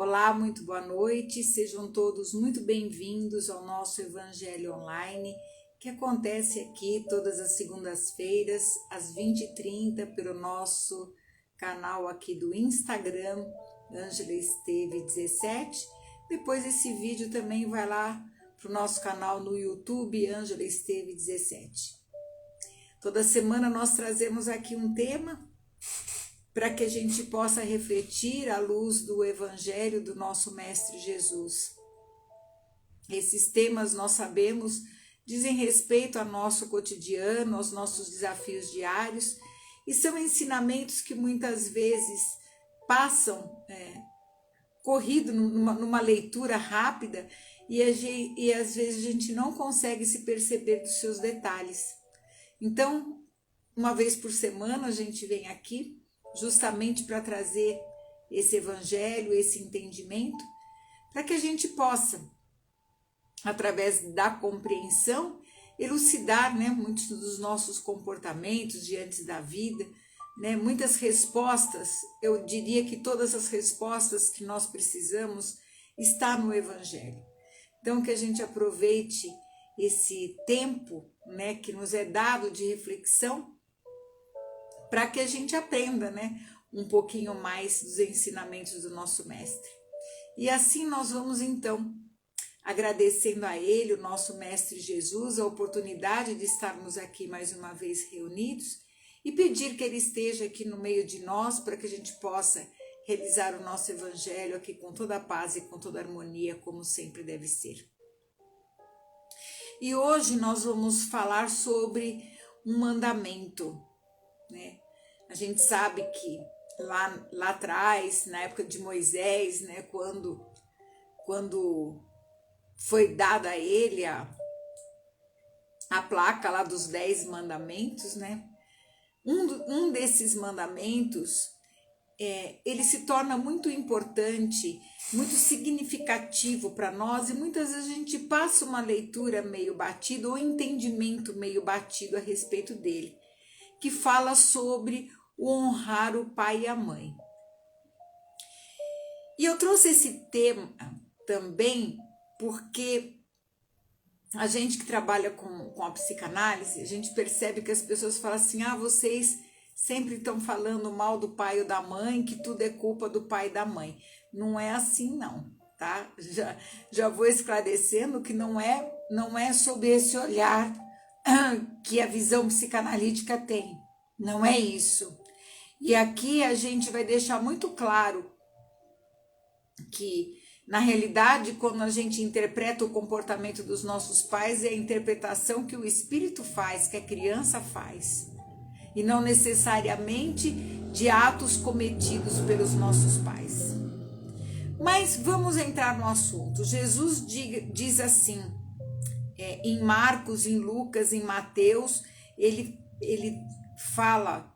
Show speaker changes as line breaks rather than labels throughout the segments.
Olá, muito boa noite, sejam todos muito bem-vindos ao nosso Evangelho Online, que acontece aqui todas as segundas-feiras, às 20h30, pelo nosso canal aqui do Instagram, Ângela Esteve 17. Depois esse vídeo também vai lá para o nosso canal no YouTube, Ângela Esteve 17. Toda semana nós trazemos aqui um tema para que a gente possa refletir à luz do Evangelho do nosso Mestre Jesus. Esses temas, nós sabemos, dizem respeito ao nosso cotidiano, aos nossos desafios diários, e são ensinamentos que muitas vezes passam corrido numa leitura rápida e às vezes a gente não consegue se perceber dos seus detalhes. Então, uma vez por semana a gente vem aqui justamente para trazer esse evangelho, esse entendimento, para que a gente possa, através da compreensão, elucidar, muitos dos nossos comportamentos diante da vida, muitas respostas. Eu diria que todas as respostas que nós precisamos está no evangelho. Então, que a gente aproveite esse tempo, que nos é dado de reflexão, para que a gente aprenda, um pouquinho mais dos ensinamentos do nosso Mestre. E assim nós vamos então, agradecendo a Ele, o nosso Mestre Jesus, a oportunidade de estarmos aqui mais uma vez reunidos e pedir que Ele esteja aqui no meio de nós para que a gente possa realizar o nosso Evangelho aqui com toda a paz e com toda a harmonia, como sempre deve ser. E hoje nós vamos falar sobre um mandamento, A gente sabe que lá atrás, na época de Moisés, quando foi dada a ele a placa lá dos 10 mandamentos, um desses mandamentos, ele se torna muito importante, muito significativo para nós, e muitas vezes a gente passa uma leitura meio batida ou entendimento meio batido a respeito dele, que fala sobre o honrar o pai e a mãe. E eu trouxe esse tema também porque a gente que trabalha com a psicanálise, a gente percebe que as pessoas falam assim, vocês sempre estão falando mal do pai ou da mãe, que tudo é culpa do pai e da mãe. Não é assim não, tá? Já vou esclarecendo que não é sob esse olhar que a visão psicanalítica tem. Não é isso. E aqui a gente vai deixar muito claro que, na realidade, quando a gente interpreta o comportamento dos nossos pais, é a interpretação que o espírito faz, que a criança faz, e não necessariamente de atos cometidos pelos nossos pais. Mas vamos entrar no assunto. Jesus diz assim, em Marcos, em Lucas, em Mateus, ele fala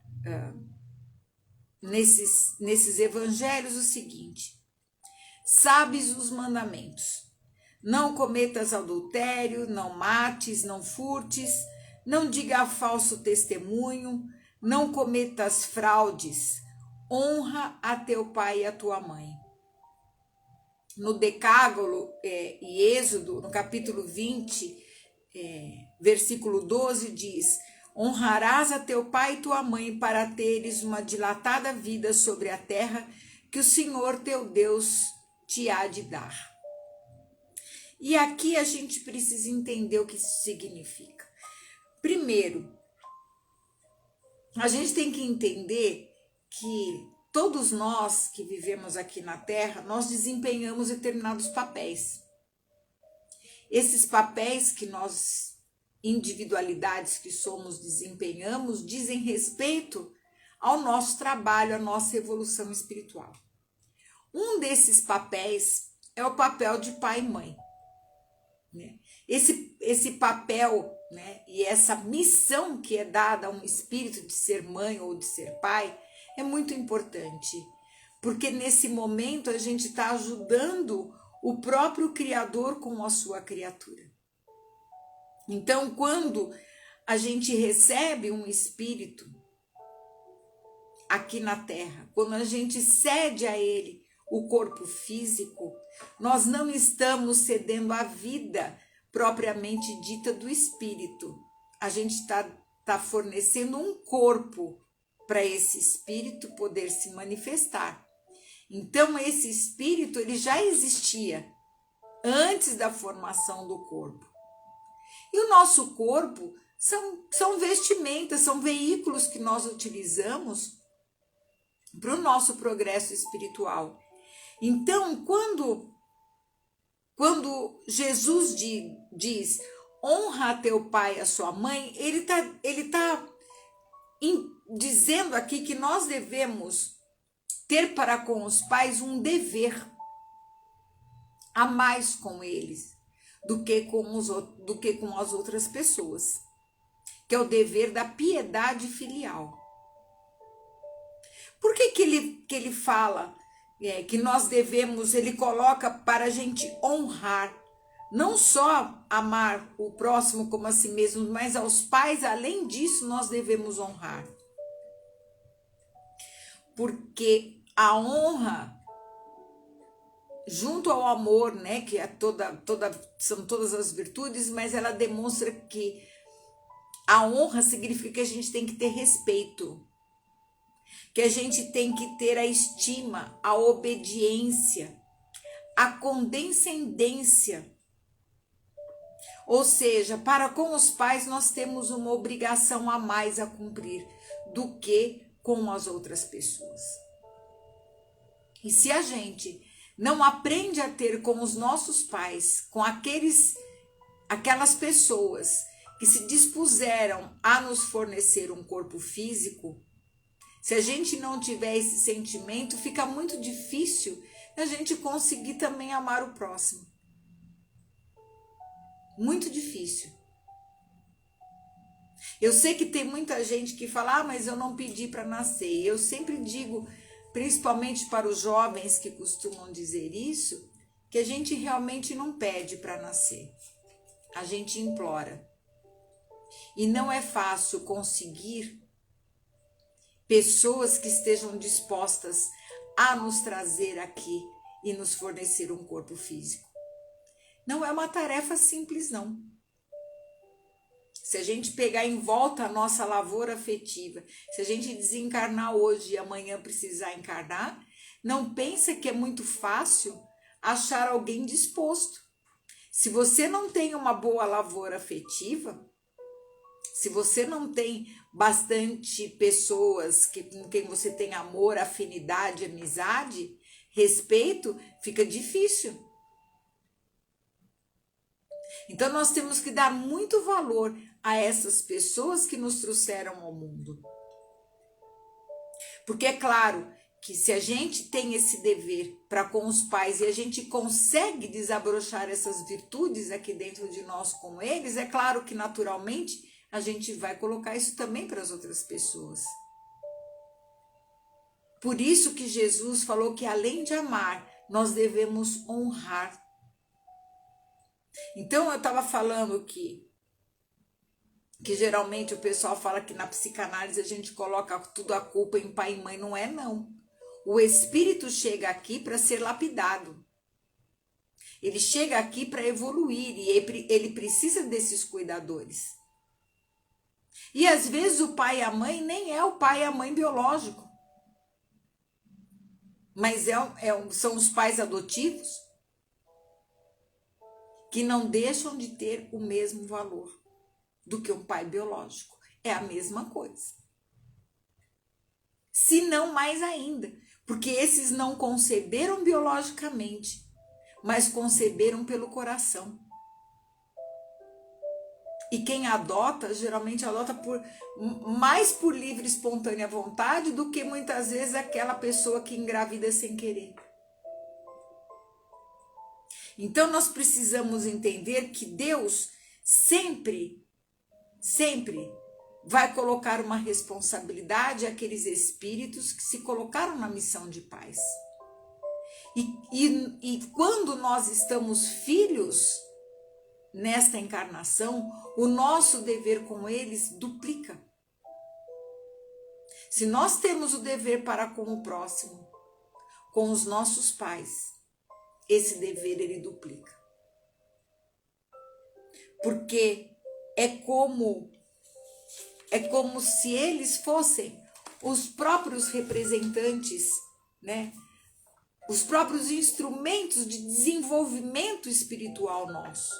nesses evangelhos o seguinte: sabes os mandamentos, não cometas adultério, não mates, não furtes, não diga falso testemunho, não cometas fraudes, honra a teu pai e a tua mãe. No Decálogo e Êxodo, no capítulo 20, versículo 12, diz: honrarás a teu pai e tua mãe para teres uma dilatada vida sobre a terra que o Senhor teu Deus te há de dar. E aqui a gente precisa entender o que isso significa. Primeiro, a gente tem que entender que todos nós que vivemos aqui na Terra, nós desempenhamos determinados papéis. Esses papéis que nós, individualidades que somos, desempenhamos, dizem respeito ao nosso trabalho, à nossa evolução espiritual. Um desses papéis é o papel de pai e mãe. Esse papel, e essa missão que é dada a um espírito de ser mãe ou de ser pai é muito importante, porque nesse momento a gente está ajudando o próprio Criador com a sua criatura. Então, quando a gente recebe um espírito aqui na Terra, quando a gente cede a ele o corpo físico, nós não estamos cedendo a vida propriamente dita do espírito. A gente está fornecendo um corpo para esse espírito poder se manifestar. Então, esse espírito ele já existia antes da formação do corpo. E o nosso corpo são vestimentas, são veículos que nós utilizamos para o nosso progresso espiritual. Então, quando Jesus diz honra a teu pai e a sua mãe, ele tá dizendo aqui que nós devemos ter para com os pais um dever a mais com eles do que com as outras pessoas, que é o dever da piedade filial. Por que ele fala que nós devemos, ele coloca para a gente honrar, não só amar o próximo como a si mesmo, mas aos pais, além disso, nós devemos honrar. Porque a honra, junto ao amor, né, que é são todas as virtudes, mas ela demonstra que a honra significa que a gente tem que ter respeito, que a gente tem que ter a estima, a obediência, a condescendência. Ou seja, para com os pais nós temos uma obrigação a mais a cumprir do que com as outras pessoas. E se a gente não aprende a ter com os nossos pais, com aquelas pessoas que se dispuseram a nos fornecer um corpo físico, se a gente não tiver esse sentimento, fica muito difícil a gente conseguir também amar o próximo. Muito difícil. Eu sei que tem muita gente que fala, mas eu não pedi para nascer. Eu sempre digo, principalmente para os jovens que costumam dizer isso, que a gente realmente não pede para nascer. A gente implora. E não é fácil conseguir pessoas que estejam dispostas a nos trazer aqui e nos fornecer um corpo físico. Não é uma tarefa simples, não. Se a gente pegar em volta a nossa lavoura afetiva, se a gente desencarnar hoje e amanhã precisar encarnar, não pensa que é muito fácil achar alguém disposto. Se você não tem uma boa lavoura afetiva, se você não tem bastante pessoas com quem você tem amor, afinidade, amizade, respeito, fica difícil. Então nós temos que dar muito valor a essas pessoas que nos trouxeram ao mundo. Porque é claro que se a gente tem esse dever para com os pais e a gente consegue desabrochar essas virtudes aqui dentro de nós com eles, é claro que naturalmente a gente vai colocar isso também para as outras pessoas. Por isso que Jesus falou que além de amar, nós devemos honrar. Então eu estava falando que geralmente o pessoal fala que na psicanálise a gente coloca tudo a culpa em pai e mãe. Não é, não. O espírito chega aqui para ser lapidado. Ele chega aqui para evoluir e ele precisa desses cuidadores. E às vezes o pai e a mãe nem é o pai e a mãe biológico, mas são os pais adotivos que não deixam de ter o mesmo valor do que um pai biológico. É a mesma coisa. Se não mais ainda, porque esses não conceberam biologicamente, mas conceberam pelo coração. E quem adota, geralmente adota mais por livre e espontânea vontade do que muitas vezes aquela pessoa que engravida sem querer. Então nós precisamos entender que Deus sempre vai colocar uma responsabilidade àqueles espíritos que se colocaram na missão de paz. E quando nós estamos filhos nesta encarnação, o nosso dever com eles duplica. Se nós temos o dever para com o próximo, com os nossos pais, esse dever ele duplica. Porque é como se eles fossem os próprios representantes, né? Os próprios instrumentos de desenvolvimento espiritual nosso.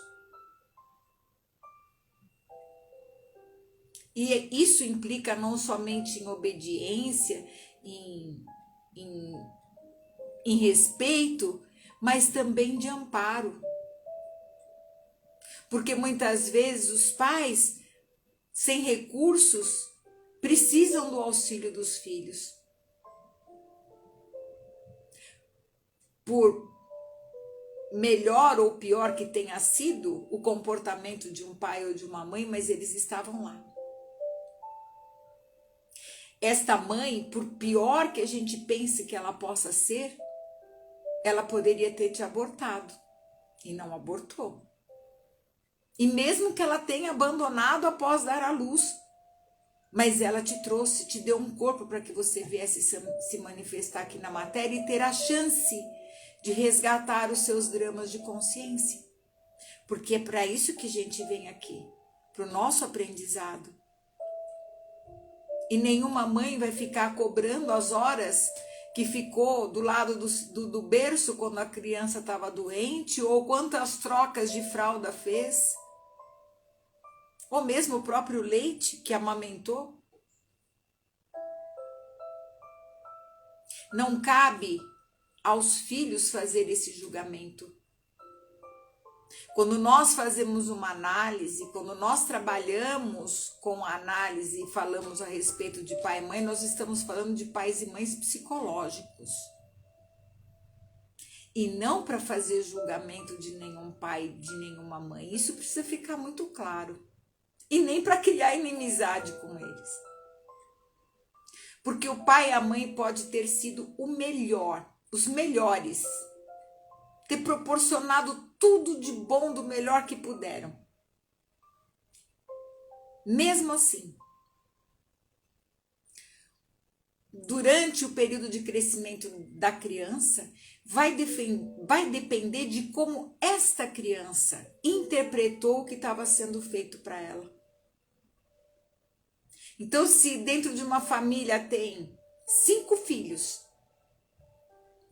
E isso implica não somente em obediência, em respeito, mas também de amparo. Porque muitas vezes os pais, sem recursos, precisam do auxílio dos filhos. Por melhor ou pior que tenha sido o comportamento de um pai ou de uma mãe, mas eles estavam lá. Esta mãe, por pior que a gente pense que ela possa ser, ela poderia ter te abortado e não abortou. E mesmo que ela tenha abandonado após dar à luz, mas ela te trouxe, te deu um corpo para que você viesse se manifestar aqui na matéria e ter a chance de resgatar os seus dramas de consciência. Porque é para isso que a gente vem aqui, para o nosso aprendizado. E nenhuma mãe vai ficar cobrando as horas que ficou do lado do berço quando a criança estava doente, ou quantas trocas de fralda fez, ou mesmo o próprio leite que amamentou. Não cabe aos filhos fazer esse julgamento. Quando nós fazemos uma análise, quando nós trabalhamos com a análise e falamos a respeito de pai e mãe, nós estamos falando de pais e mães psicológicos. E não para fazer julgamento de nenhum pai, de nenhuma mãe. Isso precisa ficar muito claro. E nem para criar inimizade com eles. Porque o pai e a mãe pode ter sido o melhor, os melhores. Ter proporcionado tudo de bom, do melhor que puderam. Mesmo assim, durante o período de crescimento da criança, vai depender de como esta criança interpretou o que estava sendo feito para ela. Então, se dentro de uma família tem 5 filhos,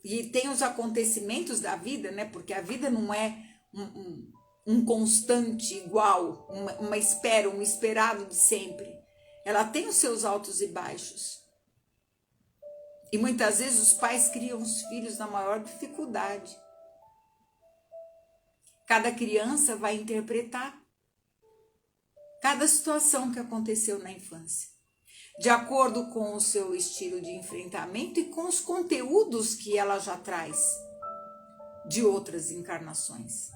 e tem os acontecimentos da vida, né? Porque a vida não é um constante igual, uma espera, um esperado de sempre. Ela tem os seus altos e baixos. E muitas vezes os pais criam os filhos na maior dificuldade. Cada criança vai interpretar cada situação que aconteceu na infância, de acordo com o seu estilo de enfrentamento e com os conteúdos que ela já traz de outras encarnações.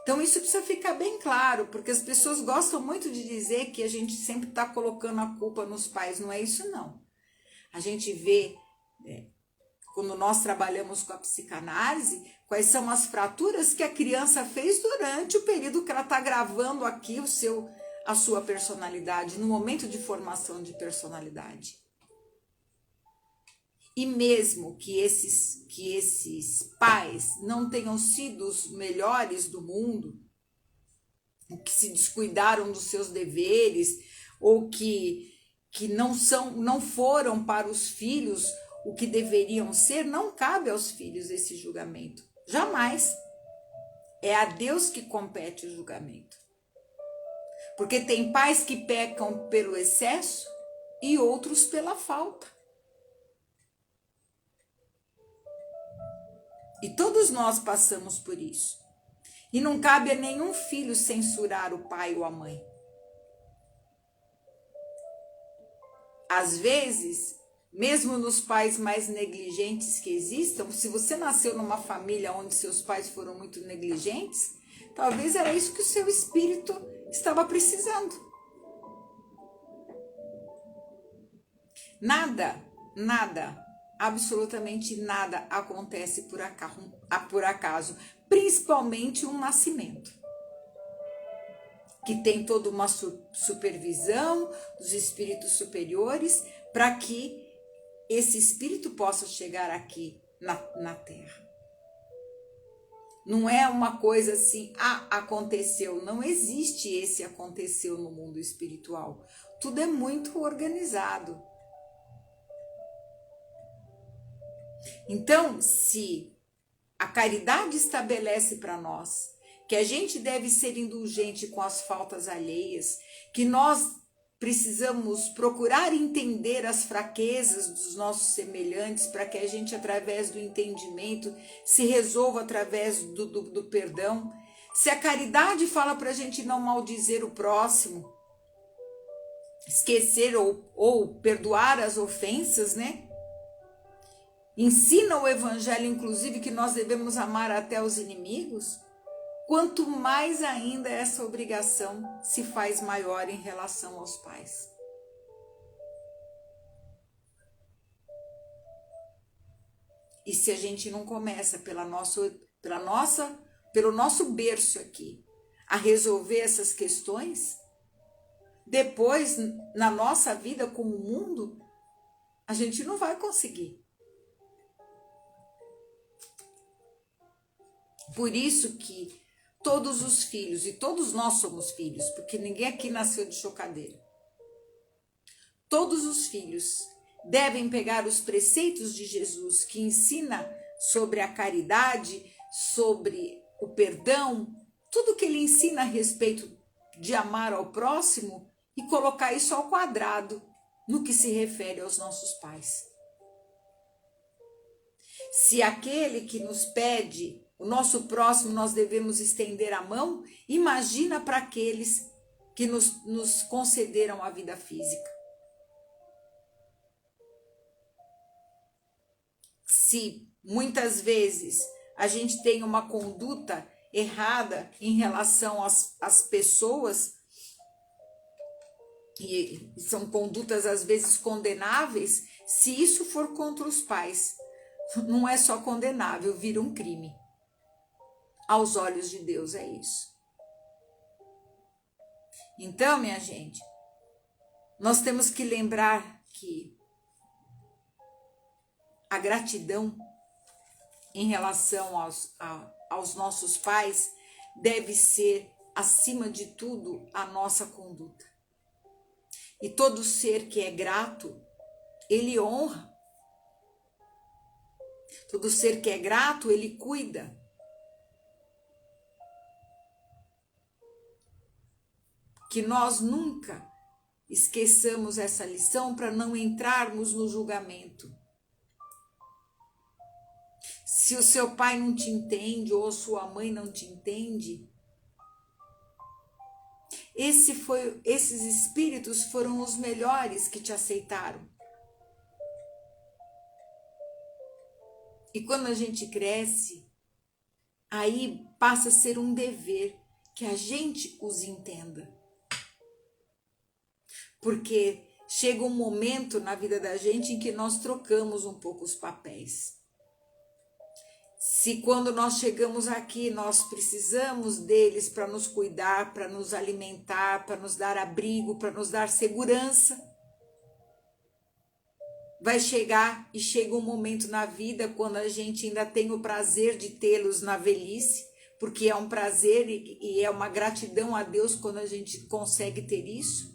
Então isso precisa ficar bem claro, porque as pessoas gostam muito de dizer que a gente sempre está colocando a culpa nos pais. Não é isso, não. A gente vê, quando nós trabalhamos com a psicanálise, quais são as fraturas que a criança fez durante o período que ela está gravando aqui a sua personalidade, no momento de formação de personalidade. E mesmo que esses pais não tenham sido os melhores do mundo, que se descuidaram dos seus deveres, ou que não foram para os filhos o que deveriam ser, não cabe aos filhos esse julgamento. Jamais. É a Deus que compete o julgamento. Porque tem pais que pecam pelo excesso e outros pela falta. E todos nós passamos por isso. E não cabe a nenhum filho censurar o pai ou a mãe. Às vezes, mesmo nos pais mais negligentes que existam, se você nasceu numa família onde seus pais foram muito negligentes, talvez era isso que o seu espírito estava precisando. Nada, absolutamente nada acontece por acaso, principalmente um nascimento, que tem toda uma supervisão dos espíritos superiores para que esse espírito possa chegar aqui na Terra. Não é uma coisa assim, aconteceu. Não existe esse aconteceu no mundo espiritual. Tudo é muito organizado. Então, se a caridade estabelece para nós que a gente deve ser indulgente com as faltas alheias, que nós precisamos procurar entender as fraquezas dos nossos semelhantes para que a gente, através do entendimento, se resolva através do perdão. Se a caridade fala para a gente não maldizer o próximo, esquecer ou perdoar as ofensas, né? Ensina o Evangelho, inclusive, que nós devemos amar até os inimigos. Quanto mais ainda essa obrigação se faz maior em relação aos pais. E se a gente não começa pelo nosso berço aqui, a resolver essas questões, depois, na nossa vida com o mundo, a gente não vai conseguir. Por isso que todos os filhos, e todos nós somos filhos, porque ninguém aqui nasceu de chocadeira. Todos os filhos devem pegar os preceitos de Jesus, que ensina sobre a caridade, sobre o perdão, tudo que ele ensina a respeito de amar ao próximo, e colocar isso ao quadrado no que se refere aos nossos pais. Se aquele que nos pede, o nosso próximo, nós devemos estender a mão, imagina para aqueles que nos concederam a vida física. Se muitas vezes a gente tem uma conduta errada em relação às pessoas, e são condutas às vezes condenáveis, se isso for contra os pais, não é só condenável, vira um crime. Aos olhos de Deus é isso. Então, minha gente, nós temos que lembrar que a gratidão em relação aos nossos pais deve ser, acima de tudo, a nossa conduta. E todo ser que é grato, ele honra. Todo ser que é grato, ele cuida. Que nós nunca esqueçamos essa lição para não entrarmos no julgamento. Se o seu pai não te entende ou sua mãe não te entende, esses espíritos foram os melhores que te aceitaram. E quando a gente cresce, aí passa a ser um dever que a gente os entenda. Porque chega um momento na vida da gente em que nós trocamos um pouco os papéis. Se quando nós chegamos aqui, nós precisamos deles para nos cuidar, para nos alimentar, para nos dar abrigo, para nos dar segurança, vai chegar e chega um momento na vida quando a gente ainda tem o prazer de tê-los na velhice, porque é um prazer e é uma gratidão a Deus quando a gente consegue ter isso.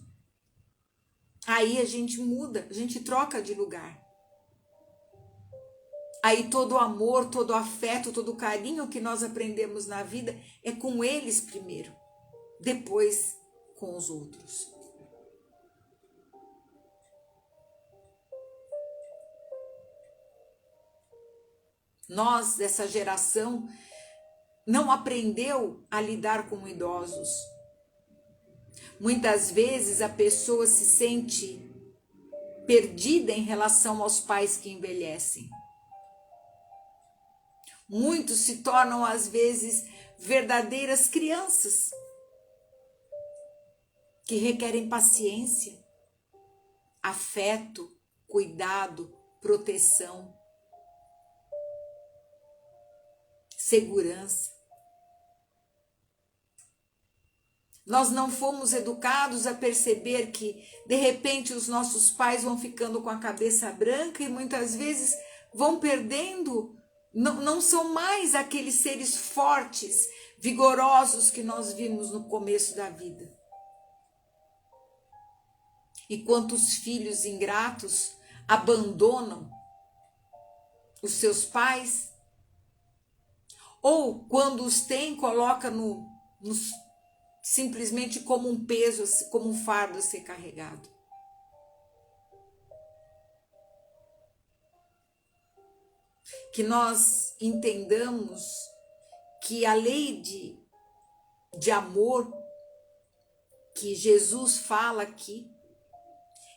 Aí a gente muda, a gente troca de lugar. Aí todo o amor, todo o afeto, todo o carinho que nós aprendemos na vida é com eles primeiro, depois com os outros. Nós, dessa geração, não aprendeu a lidar com idosos. Muitas vezes a pessoa se sente perdida em relação aos pais que envelhecem. Muitos se tornam, às vezes, verdadeiras crianças que requerem paciência, afeto, cuidado, proteção, segurança. Nós não fomos educados a perceber que, de repente, os nossos pais vão ficando com a cabeça branca e muitas vezes vão perdendo, não são mais aqueles seres fortes, vigorosos que nós vimos no começo da vida. E quantos filhos ingratos abandonam os seus pais, ou quando os têm, coloca simplesmente como um peso, como um fardo a ser carregado. Que nós entendamos que a lei de amor que Jesus fala aqui,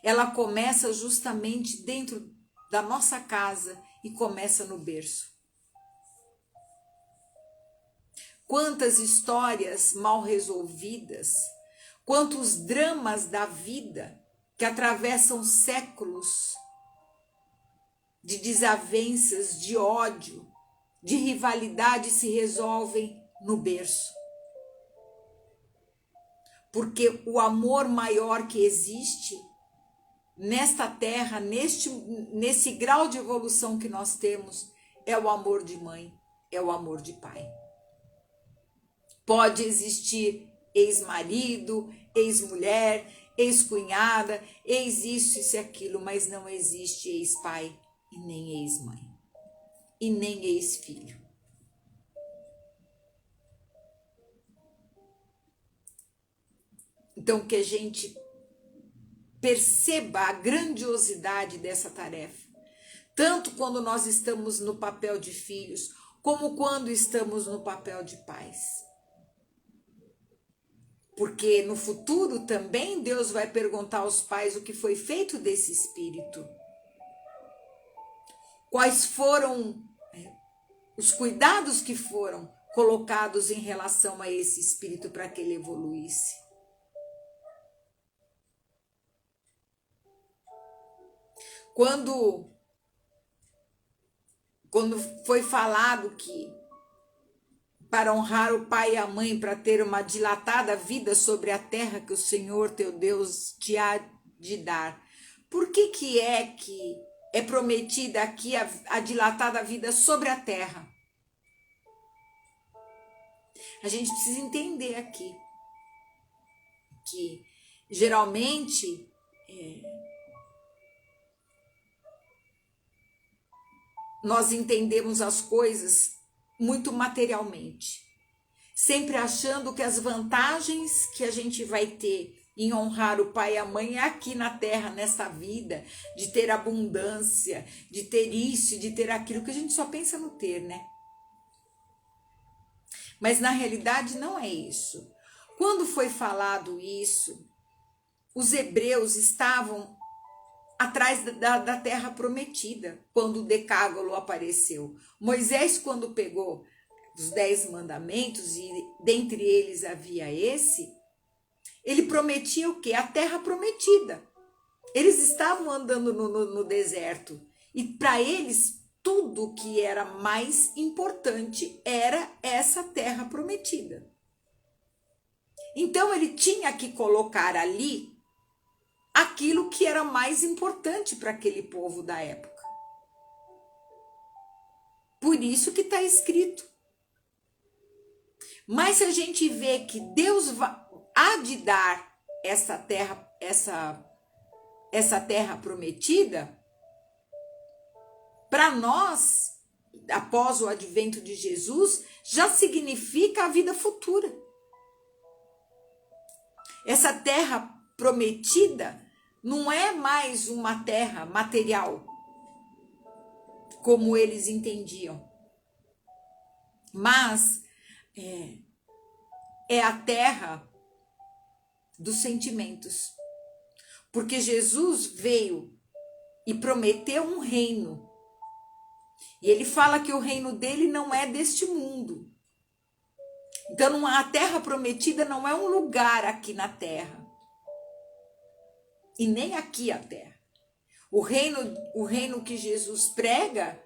ela começa justamente dentro da nossa casa e começa no berço. Quantas histórias mal resolvidas, quantos dramas da vida que atravessam séculos de desavenças, de ódio, de rivalidade se resolvem no berço. Porque o amor maior que existe nesta terra, nesse grau de evolução que nós temos, é o amor de mãe, é o amor de pai. Pode existir ex-marido, ex-mulher, ex-cunhada, ex-isso, isso e aquilo, mas não existe ex-pai e nem ex-mãe, e nem ex-filho. Então, que a gente perceba a grandiosidade dessa tarefa, tanto quando nós estamos no papel de filhos, como quando estamos no papel de pais. Porque no futuro também Deus vai perguntar aos pais o que foi feito desse espírito. Quais foram os cuidados que foram colocados em relação a esse espírito para que ele evoluísse. Quando foi falado que para honrar o pai e a mãe, para ter uma dilatada vida sobre a terra que o Senhor teu Deus te há de dar, por que é prometida aqui a dilatada vida sobre a terra? A gente precisa entender aqui que geralmente nós entendemos as coisas muito materialmente, sempre achando que as vantagens que a gente vai ter em honrar o pai e a mãe é aqui na terra, nessa vida, de ter abundância, de ter isso, de ter aquilo, que a gente só pensa no ter, né? Mas na realidade não é isso. Quando foi falado isso, os hebreus estavam atrás da terra prometida, quando o decálogo apareceu. Moisés, quando pegou os 10 mandamentos, e dentre eles havia esse, ele prometia o quê? A terra prometida. Eles estavam andando no deserto, e para eles, tudo que era mais importante era essa terra prometida. Então, ele tinha que colocar ali aquilo que era mais importante para aquele povo da época. Por isso que está escrito. Mas se a gente vê que Deus há de dar essa terra prometida, para nós, após o advento de Jesus, já significa a vida futura. Essa terra prometida não é mais uma terra material, como eles entendiam, mas é a terra dos sentimentos, porque Jesus veio e prometeu um reino, e ele fala que o reino dele não é deste mundo. Então a terra prometida não é um lugar aqui na terra, e nem aqui a terra. O reino que Jesus prega,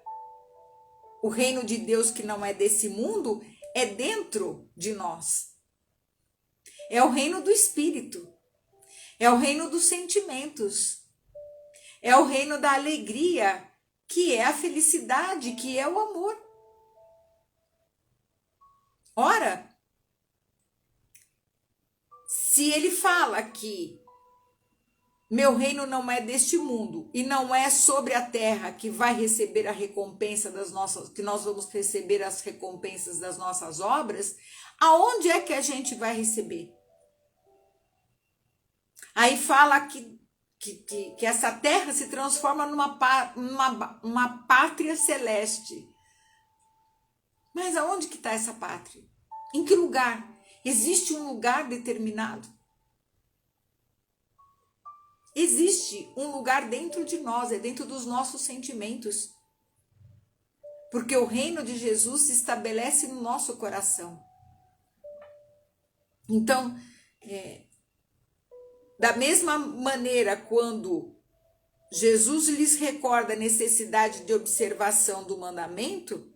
o reino de Deus que não é desse mundo, é dentro de nós. É o reino do espírito. É o reino dos sentimentos. É o reino da alegria, que é a felicidade, que é o amor. Ora, se ele fala que meu reino não é deste mundo e não é sobre a terra que vai receber a recompensa das nossas, que nós vamos receber as recompensas das nossas obras, aonde é que a gente vai receber? Aí fala que essa terra se transforma numa pátria celeste. Mas aonde que está essa pátria? Em que lugar? Existe um lugar determinado? Existe um lugar dentro de nós, é dentro dos nossos sentimentos. Porque o reino de Jesus se estabelece no nosso coração. Então, da mesma maneira, quando Jesus lhes recorda a necessidade de observação do mandamento,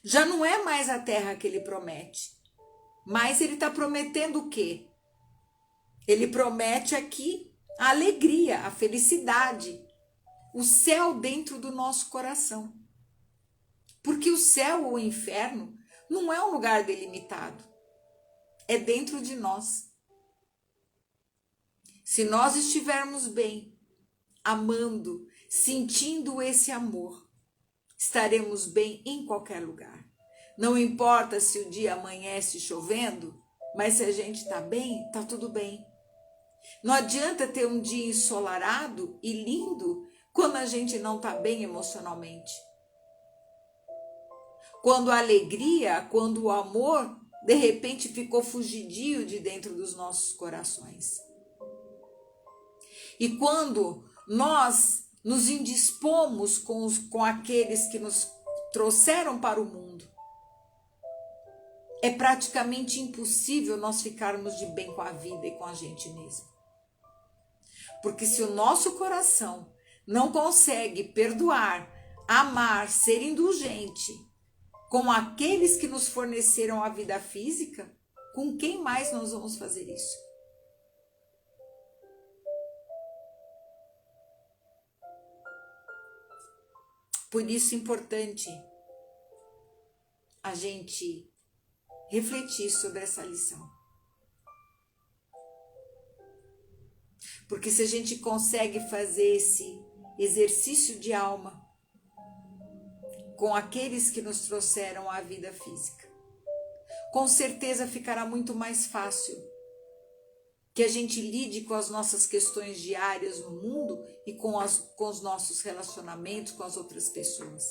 já não é mais a terra que ele promete. Mas ele está prometendo o quê? Ele promete aqui a alegria, a felicidade, o céu dentro do nosso coração. Porque o céu ou o inferno não é um lugar delimitado. É dentro de nós. Se nós estivermos bem, amando, sentindo esse amor, estaremos bem em qualquer lugar. Não importa se o dia amanhece chovendo, mas se a gente está bem, está tudo bem. Não adianta ter um dia ensolarado e lindo quando a gente não está bem emocionalmente. Quando a alegria, quando o amor, de repente ficou fugidio de dentro dos nossos corações. E quando nós nos indispomos com aqueles que nos trouxeram para o mundo, é praticamente impossível nós ficarmos de bem com a vida e com a gente mesmo. Porque se o nosso coração não consegue perdoar, amar, ser indulgente com aqueles que nos forneceram a vida física, com quem mais nós vamos fazer isso? Por isso é importante a gente refletir sobre essa lição. Porque se a gente consegue fazer esse exercício de alma com aqueles que nos trouxeram a vida física, com certeza ficará muito mais fácil que a gente lide com as nossas questões diárias no mundo e com os nossos relacionamentos com as outras pessoas.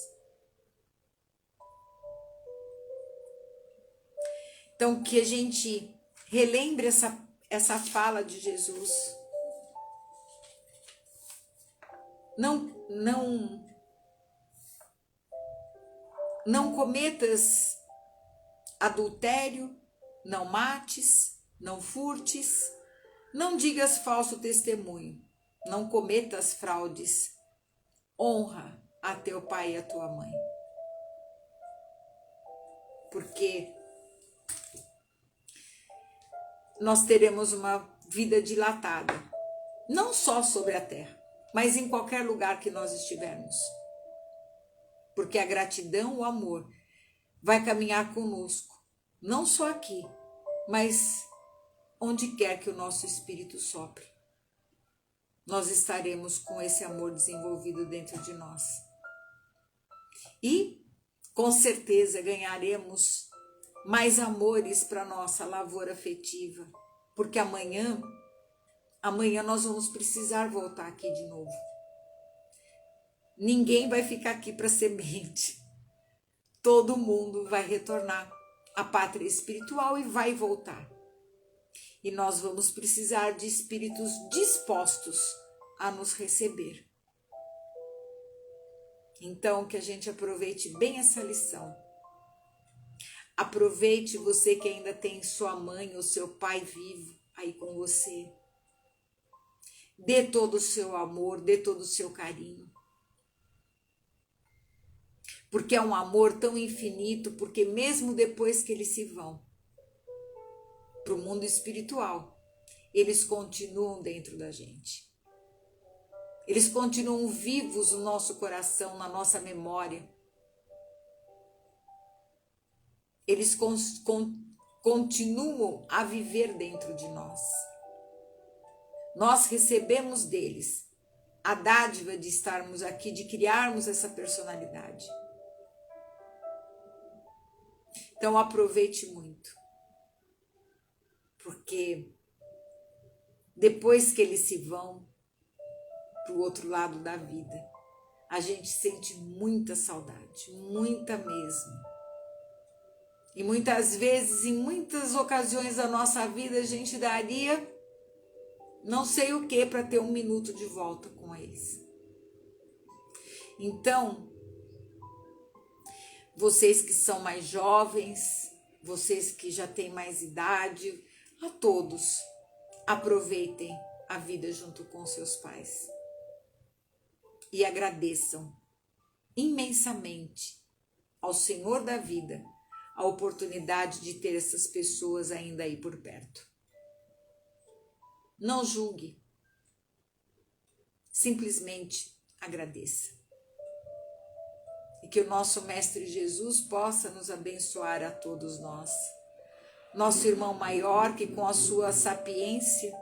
Então, que a gente relembre essa fala de Jesus. Não cometas adultério, não mates, não furtes, não digas falso testemunho, não cometas fraudes, honra a teu pai e a tua mãe. Porque nós teremos uma vida dilatada, não só sobre a terra, mas em qualquer lugar que nós estivermos. Porque a gratidão, o amor, vai caminhar conosco, não só aqui, mas onde quer que o nosso espírito sopre. Nós estaremos com esse amor desenvolvido dentro de nós. E, com certeza, ganharemos mais amores para a nossa lavoura afetiva, porque amanhã nós vamos precisar voltar aqui de novo. Ninguém vai ficar aqui para semente. Todo mundo vai retornar à pátria espiritual e vai voltar. E nós vamos precisar de espíritos dispostos a nos receber. Então, que a gente aproveite bem essa lição. Aproveite você que ainda tem sua mãe ou seu pai vivo aí com você. Dê todo o seu amor, dê todo o seu carinho. Porque é um amor tão infinito, porque mesmo depois que eles se vão, para o mundo espiritual, eles continuam dentro da gente. Eles continuam vivos no nosso coração, na nossa memória. Eles continuam a viver dentro de nós. Nós recebemos deles a dádiva de estarmos aqui, de criarmos essa personalidade. Então aproveite muito, porque depois que eles se vão para o outro lado da vida, a gente sente muita saudade, muita mesmo. E muitas vezes, em muitas ocasiões da nossa vida, a gente daria não sei o que para ter um minuto de volta com eles. Então, vocês que são mais jovens, vocês que já têm mais idade, a todos, aproveitem a vida junto com seus pais. E agradeçam imensamente ao Senhor da vida a oportunidade de ter essas pessoas ainda aí por perto. Não julgue, simplesmente agradeça. E que o nosso Mestre Jesus possa nos abençoar a todos nós. Nosso irmão maior, que com a sua sapiência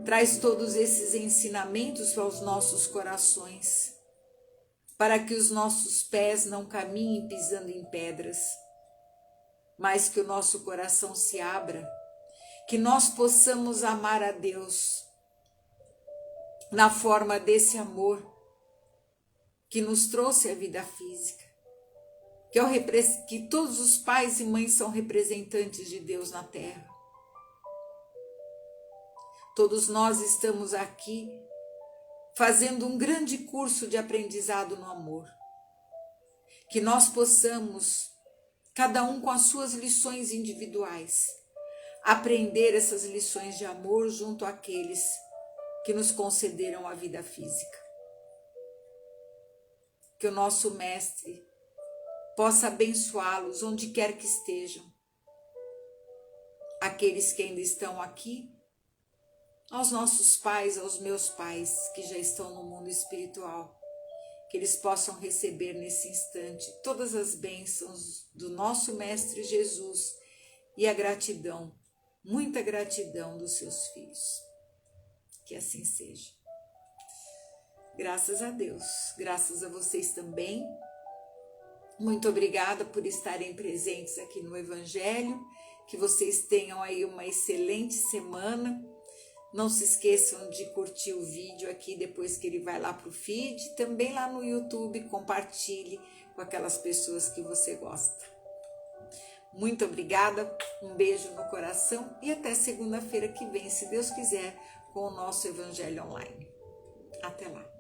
traz todos esses ensinamentos para os nossos corações, para que os nossos pés não caminhem pisando em pedras, mas que o nosso coração se abra, que nós possamos amar a Deus na forma desse amor que nos trouxe a vida física, que todos os pais e mães são representantes de Deus na terra. Todos nós estamos aqui fazendo um grande curso de aprendizado no amor, que nós possamos, cada um com as suas lições individuais, aprender essas lições de amor junto àqueles que nos concederam a vida física. Que o nosso Mestre possa abençoá-los onde quer que estejam. Aqueles que ainda estão aqui, aos nossos pais, aos meus pais que já estão no mundo espiritual, que eles possam receber nesse instante todas as bênçãos do nosso Mestre Jesus e a gratidão, muita gratidão dos seus filhos. Que assim seja. Graças a Deus, graças a vocês também. Muito obrigada por estarem presentes aqui no Evangelho. Que vocês tenham aí uma excelente semana. Não se esqueçam de curtir o vídeo aqui depois que ele vai lá para o feed. Também lá no YouTube, compartilhe com aquelas pessoas que você gosta. Muito obrigada, um beijo no coração e até segunda-feira que vem, se Deus quiser, com o nosso Evangelho Online. Até lá.